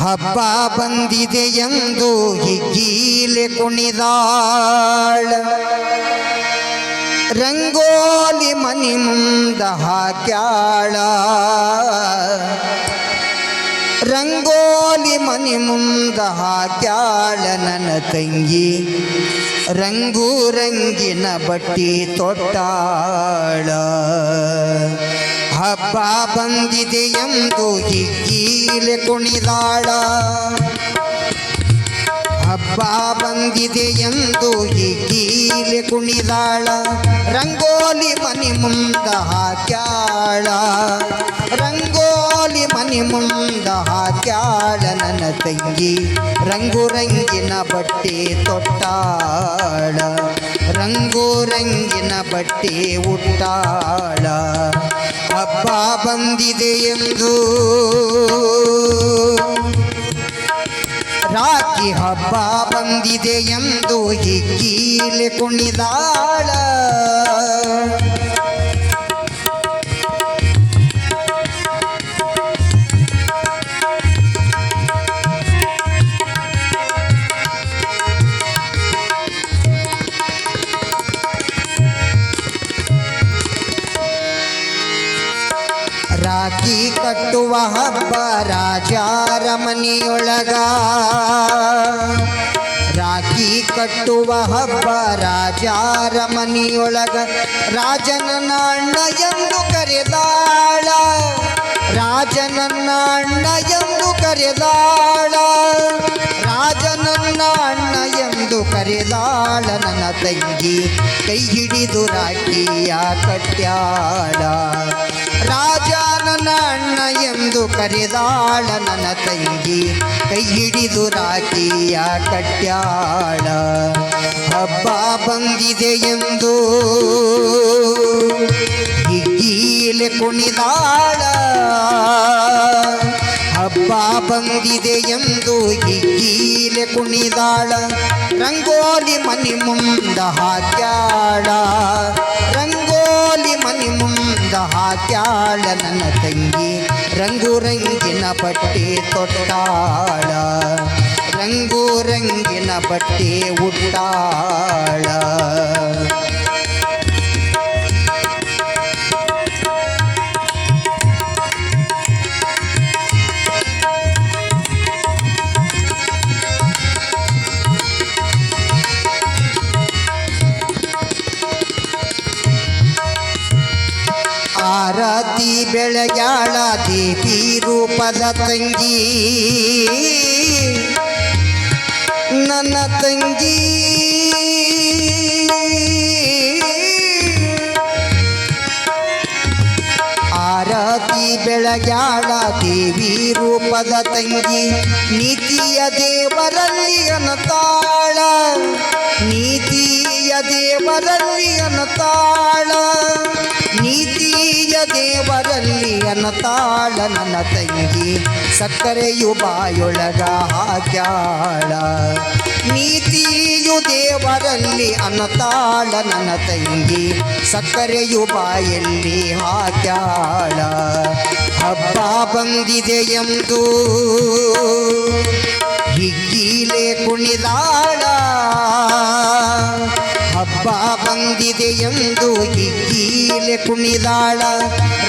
ಹಬ್ಬ ಬಂದಿದೆ ಎಂದು ಹಿಗ್ಗೀಲೆ ಕುಣಿದಾಳ, ರಂಗೋಲಿ ಮನಿ ಮುಂದ ಹಾಕ್ಯಾಳ, ರಂಗೋಲಿ ಮನಿ ಮುಂದ ಹಾಕ್ಯಾಳ ನನ್ನ ತಂಗಿ, ರಂಗು ರಂಗಿನ ಬಟ್ಟಿ ತೊಟ್ಟಾಳ. ಹಬ್ಬ ಬಂದಿದೆ ಎಂದು ಹಿಗ್ಗೀಲೆ ಕುಣಿದಾಳ, ಹಬ್ಬ ಬಂದಿದೆ ಎಂದು ಹಿಗ್ಗೀಲೆ ಕುಣಿದಾಳ, ರಂಗೋಲಿ ಮನಿ ಮುಂದ ಹಾಕ್ಯಾಳ, ರಂಗೋಲಿ ಮನಿ ಮುಂದ ಹಾಕ್ಯಾಳ ನನ್ನ ತಂಗಿ, ರಂಗು ರಂಗಿನ ಬಟ್ಟೆ ತೊಟ್ಟಾಳ, ರಂಗು ರಂಗಿನ ಬಟ್ಟೆ ಉಟ್ಟಾಳ. ಹಬ್ಬ ಬಂದಿದೆ ಎಂದು ರಾಖಿ ಹಬ್ಬ ಬಂದಿದೆ ಎಂದು ಹಿಗ್ಗೀಲೆ ಕುಣಿದಾಳ, ರಾಖಿ ಕಟ್ಟುವ ಹಬ್ಬ ರಾಜರ ಮನೆಯೊಳಗ, ರಾಖಿ ಕಟ್ಟುವ ಹಬ್ಬ ರಾಜರ ಮನೆಯೊಳಗ, ರಾಜನನ್ನ ಅಣ್ಣ ಎಂದು ಕರೆದಾಳ, ರಾಜನನ್ನ ಅಣ್ಣ ಎಂದು ಕರೆದಾಳ, ರಾಜನನ್ನ ಅಣ್ಣ ಎಂದು ಕರೆದಾಳ ನನ್ನ ತಂಗಿ, ಕೈ ಹಿಡಿದು ರಾಖಿಯ ಕಟ್ಯಾಳ, ರಾಜನ ಅಣ್ಣ ಎಂದು ಕರೆದಾಳ ನನ್ನ ತಂಗಿ, ಕೈ ಹಿಡಿದು ರಾಖಿಯ ಕಟ್ಯಾಳ. ಹಬ್ಬ ಬಂದಿದೆ ಎಂದು ಹಿಗ್ಗೀಲೆ ಕುಣಿದಾಳ, ಹಬ್ಬ ಬಂದಿದೆ ಎಂದು ಹಿಗ್ಗೀಲೆ ಕುಣಿದಾಳ, ರಂಗೋಲಿ ಮನಿ ಮುಂದ ಹಾಕ್ಯಾಳ, ರಂಗೋಲಿ ಮನಿ ಮುಂದ ಹಾಕ್ಯಾಳ ನನ್ನ ತಂಗಿ, ರಂಗು ರಂಗಿನ ಬಟ್ಟೆ ತೊಟ್ಟಾಳ, ರಂಗು ರಂಗಿನ ಬಟ್ಟೆ ಉಟ್ಟಾಳ. ಆರತಿ ಬೆಳಗ್ಯಾಳ ದೇವಿ ರೂಪದ ತಂಗಿ, ನನ್ನ ತಂಗಿ, ಆರತಿ ಬೆಳಗ್ಯಾಳ ದೇವಿ ರೂಪದ ತಂಗಿ, ನೀತಿಯ ದೇವರಲ್ಲಿ ಅನ್ನತಾಳ, ನೀತಿಯ ದೇವರಲ್ಲಿ ಅನ್ನತಾಳ, ನೀತಿಯ ದೇವರಲ್ಲಿ ಅನ್ನತಾಳ ನನ್ನ ತಂಗಿ, ಸಕ್ಕರೆಯು ಬಾಯೊಳಗ ಹಾಕ್ಯಾಳ, ನೀತಿಯು ದೇವರಲ್ಲಿ ಅನ್ನತಾಳ ನನ್ನ ತಂಗಿ, ಸಕ್ಕರೆಯು ಬಾಯಲ್ಲಿ ಹಾಕ್ಯಾಳ. ಹಬ್ಬ ಬಂದಿದೆ ಎಂದು ಹಿಗ್ಗೀಲೆ ಕುಣಿದಾಳ, ಹಬ್ಬ ಬಂದಿದೆ ಎಂದು ಹಿಗ್ಗೀಲೆ ಕುಣಿದಾಳ,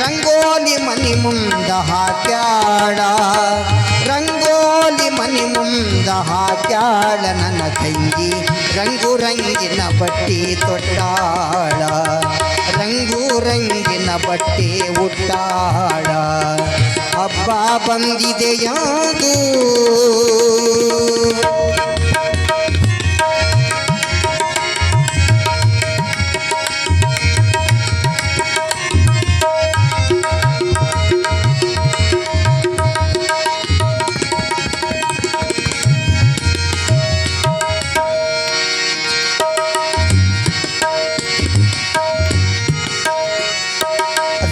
ರಂಗೋಲಿ ಮನಿ ಮುಂದ ಹಾಕ್ಯಾಳ, ರಂಗೋಲಿ ಮನಿ ಮುಂದ ಹಾಕ್ಯಾಳ ನನ್ನ ತಂಗಿ, ರಂಗು ರಂಗಿನ ಬಟ್ಟೆ ತೊಟ್ಟಾಳ, ರಂಗು ರಂಗಿನ ಬಟ್ಟೆ ಉಟ್ಟಾಳ. ಹಬ್ಬ ಬಂದಿದೆ ಎಂದು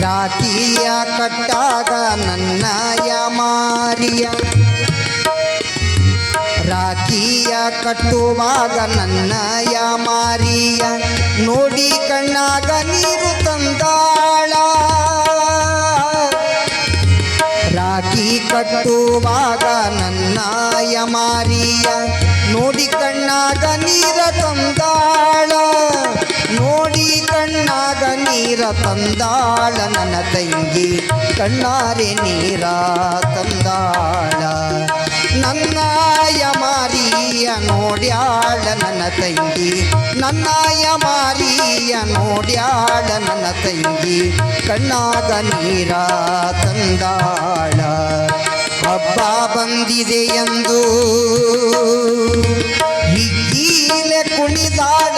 ರಾಖಿಯ ಕಟ್ಟಾಗ ನನ್ನಯ ಮಾರಿಯ, ರಾಖಿಯ ಕಟ್ಟುವಾಗ ನನ್ನಯ ಮಾರಿಯ, ನೋಡಿ ಕಣ್ಣಾಗ ನೀರು ತಂದಾಳ, ಕಟ್ಟುವಾಗ ನನ್ನಾಯ ಮಾರಿಯ ನೋಡಿ ಕಣ್ಣಾಗ ನೀರ ತಂದಾಳ ನೋಡಿ ಕಣ್ಣಾಗ ನೀರ ತಂದಾಳ ನನ್ನ ತಂಗಿ ಕಣ್ಣಾರೆ ನೀರ ತಂದಾಳ ನನ್ನಾಯ ಮಾರಿಯ ನೋಡ್ಯಾಳ ನನ್ನ ತಂಗಿ ನನ್ನಾಯ ಮಾರಿಯ ನೋಡ್ಯಾಳ ನನ್ನ ತಂಗಿ ಕಣ್ಣಾಗ ನೀರ ತಂದಾಳ ಹಬ್ಬ ಬಂದಿದೆ ಎಂದು ಹಿಗ್ಗೀಲೆ ಕುಣಿದಾಳ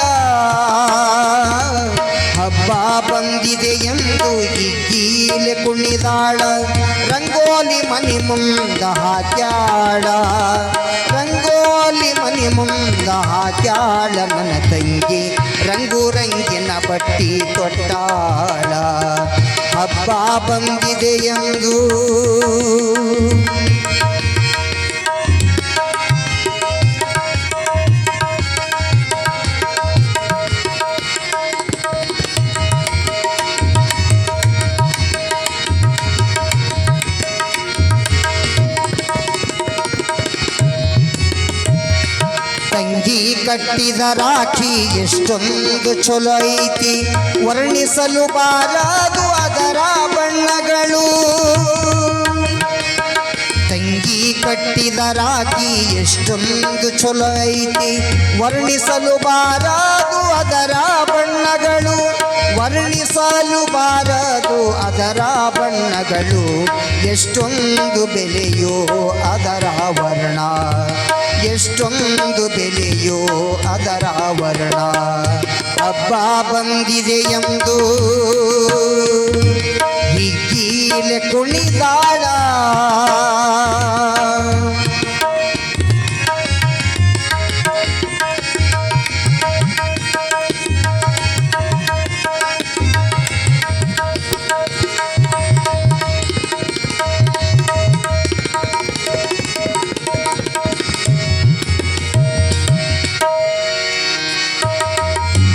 ಹಬ್ಬ ಬಂದಿದೆ ಎಂದು ಹಿಗ್ಗೀಲೆ ಕುಣಿದಾಳ ರಂಗೋಲಿ ಮನಿ ಮುಂದ ಹಾಕ್ಯಾಳ ರಂಗೋಲಿ ಮನಿ ಮುಂದ ಹಾಕ್ಯಾಳ ನನ್ನ ತಂಗಿ ರಂಗು ರಂಗಿನ ಬಟ್ಟಿ ತೊಟ್ಟಾಳ ಹಬ್ಬ ಬಂದಿದೆ ಎಂದು ತಂಗಿ ಕಟ್ಟಿದ ರಾಖಿ ಎಷ್ಟೊಂದು ಚಲೋ ಐತಿ ವರ್ಣಿಸಲು ಬಾರದು ಅದರ ಬಣ್ಣಗಳು ತಂಗಿ ಕಟ್ಟಿದ ರಾಖಿ ಎಷ್ಟೊಂದು ಚಲೋ ಐತಿ ವರ್ಣಿಸಲು ಬಾರದು ಅದರ ಬಣ್ಣಗಳು ವರ್ಣಿಸಲು ಬಾರದು ಅದರ ಬಣ್ಣಗಳು ಎಷ್ಟೊಂದು ಬೆಲೆಯೋ ಅದರ ವರ್ಣ ಎಷ್ಟೊಂದು ಬೆಲೆಯೋ ಅದರ ವರ್ಣ ಹಬ್ಬ ಬಂದಿದೆ ಎಂದು ಹಿಗ್ಗೀಲೆ ಕುಣಿದಾಳ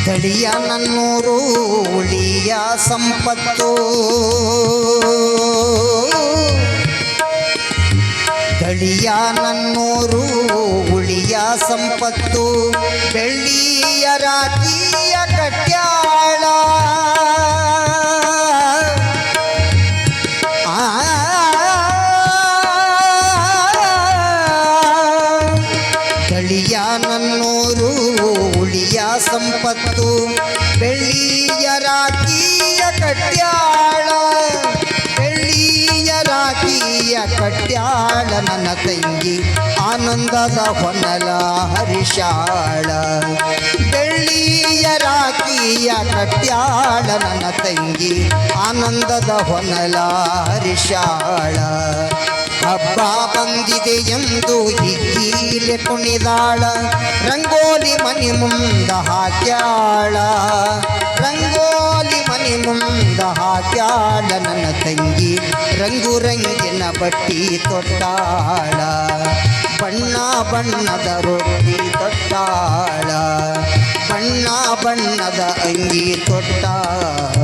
ತಳಿಯ ನನ್ನೂರು ಉಳಿಯ ಸಂಪತ್ತು ತಳಿಯ ನನ್ನೂರು ಉಳಿಯ ಸಂಪತ್ತು ಬೆಳ್ಳಿಯ ರಾಖಿಯ ಕಟ್ಯಾಳ ತಳಿಯ ನನ್ನೂರು ಉಳಿಯ ಸಂಪತ್ತು ಬೆಳ್ಳಿಯ ರಾಖಿಯ ಕಟ್ಯಾಳ ಬೆಳ್ಳಿಯ ರಾಖಿಯ ಕಟ್ಯಾಳ ನನ್ನ ತಂಗಿ ಆನಂದದ ಹೊನಲ ಹರಿಶಾಳ ಬೆಳ್ಳಿಯ ರಾಖಿಯ ಕಟ್ಯಾಳ ನನ್ನ ತಂಗಿ ಆನಂದದ ಹೊನಲ ಹರಿಶಾಳ ಹಬ್ಬ ಬಂದಿದೆ ಎಂದು ಹಿಗ್ಗೀಲೆ ಕುಣಿದಾಳ ರಂಗೋಲಿ ಮನಿ ಮುಂದ ಹಾಕ್ಯಾಳ ರಂಗೋಲಿ ಮನಿ ಮುಂದ ಹಾಕ್ಯಾಳ ನನ್ನ ತಂಗಿ ರಂಗು ರಂಗಿನ ಬಟ್ಟಿ ತೊಟ್ಟಾಳ ಬಣ್ಣ ಬಣ್ಣದ ರೊಟ್ಟಿ ತೊಟ್ಟಾಳ ಬಣ್ಣ ಬಣ್ಣದ ಅಂಗಿ ತೊಟ್ಟಾಳ